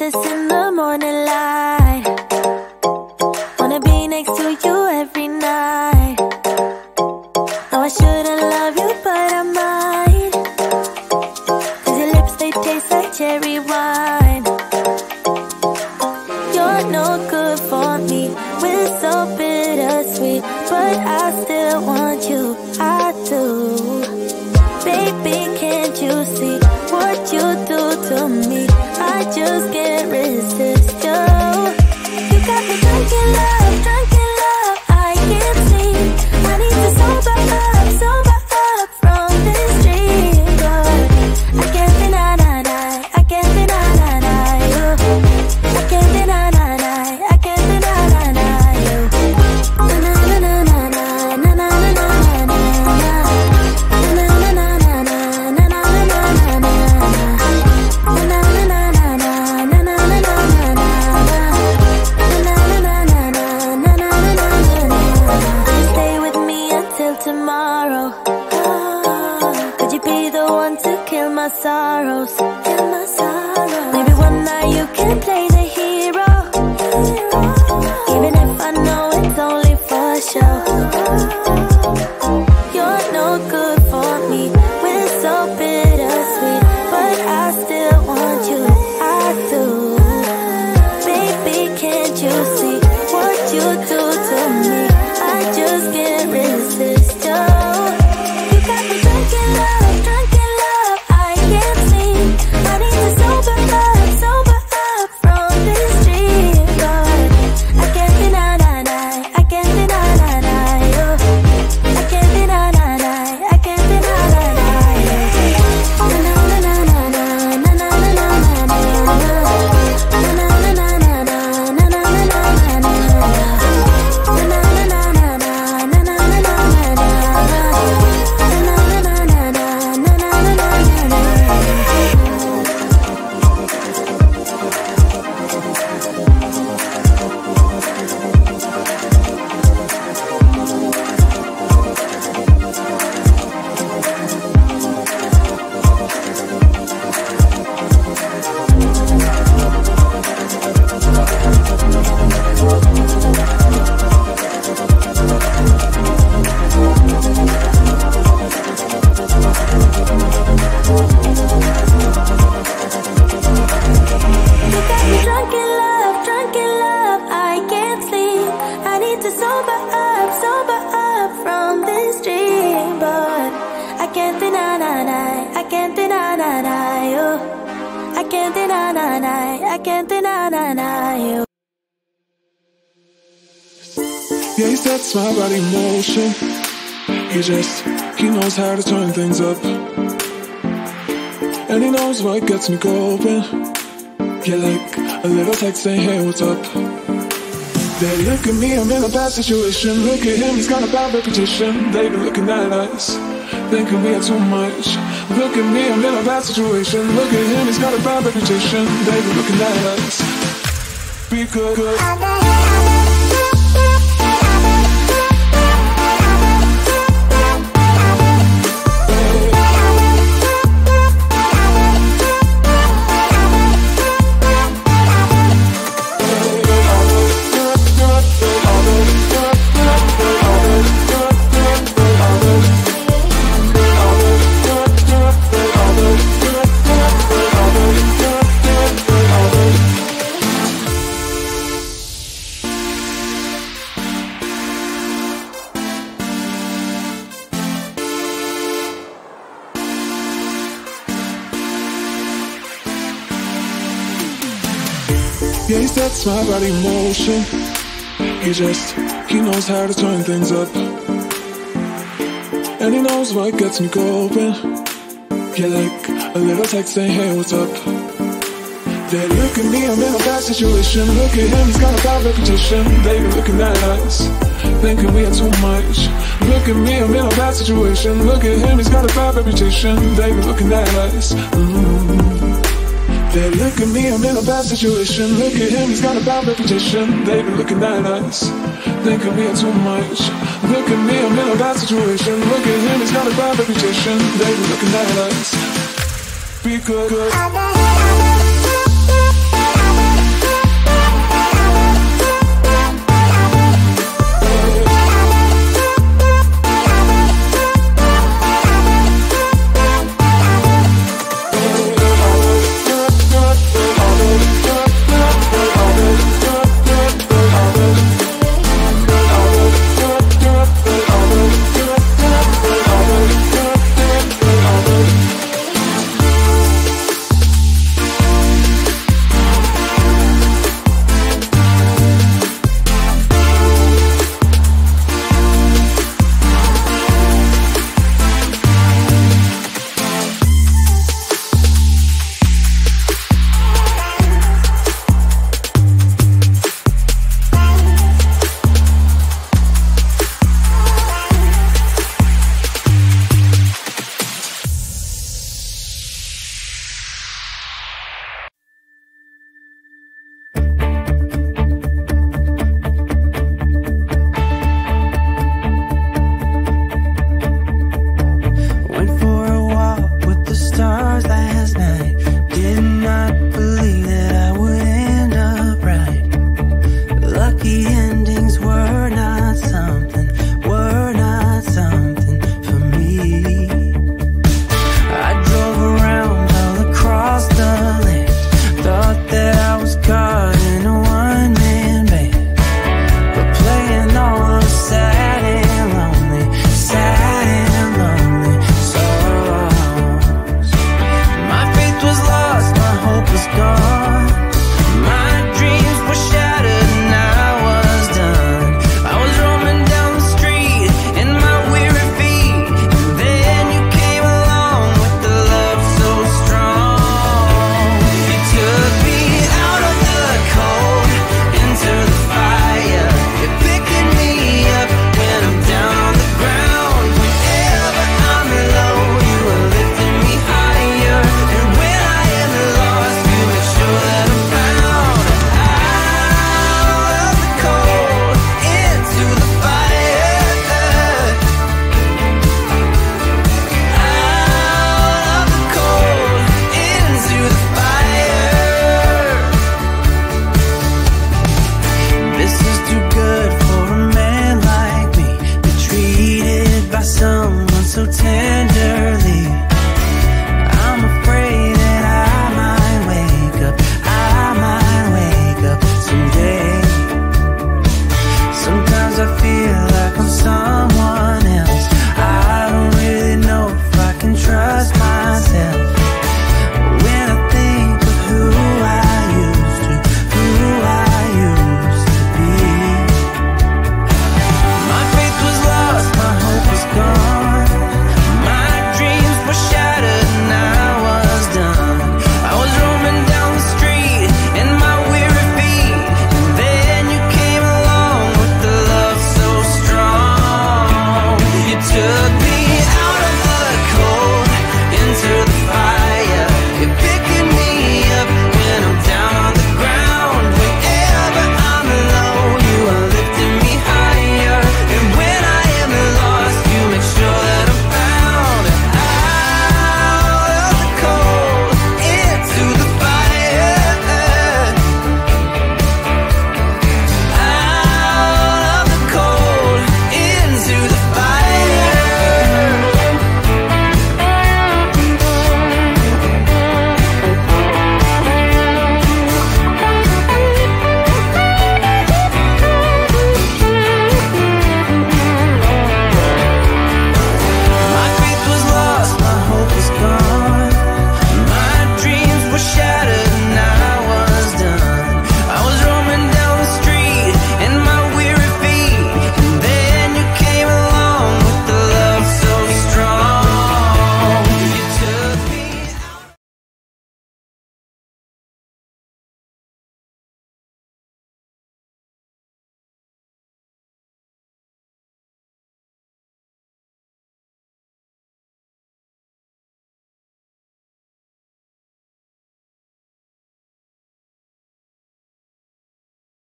kisses in the morning light. Wanna be next to you every night. No, I shouldn't love you, but I might. 'Cause your lips, they taste like cherry wine. You're no good for me, we're so bittersweet, but I still want you, I do. Baby, can't you see what you do to me? I just can't resist you. You got me drunk in love, I can't sleep. I need to sober up from this dream. But I can't deny, I can't deny you. I can't deny, I can't deny you. Na na na na na na na na na na. Tomorrow, could you be the one to kill my sorrows? Maybe one night you can play the hero, even if I know it's only for show. You're no good for me, we're so bittersweet, but I still want you, I do. Baby, can't you see what you do to me? I just can't resist. You got me drunk in love, I can't sleep. I need to sober up from this dream. But I can't deny, I can't deny you. I can't deny, I can't deny you. Na na na na na na na na na na. Na na na na na na na na na. Yeah, he sets my body in motion. He knows how to turn things up. And he knows what gets me going. Yeah, like a little text saying, hey, what's up? They look at me, I'm in a bad situation. Look at him, he's got a bad reputation. They be looking at us, thinking we are too much. Look at me, I'm in a bad situation. Look at him, he's got a bad reputation. They be looking at us. Be good. Yeah, he sets my body in motion. He knows how to turn things up. And he knows what gets me going. Yeah, like a little text saying, hey, what's up? They look at me, I'm in a bad situation. Look at him, he's got a bad reputation. They be looking at us, thinking we are too much. Look at me, I'm in a bad situation. Look at him, he's got a bad reputation. They be looking at us. They look at me, I'm in a bad situation. Look at him, he's got a bad reputation. They be looking at us, thinking we are too much. Look at me, I'm in a bad situation. Look at him, he's got a bad reputation. They be looking at us. Be good.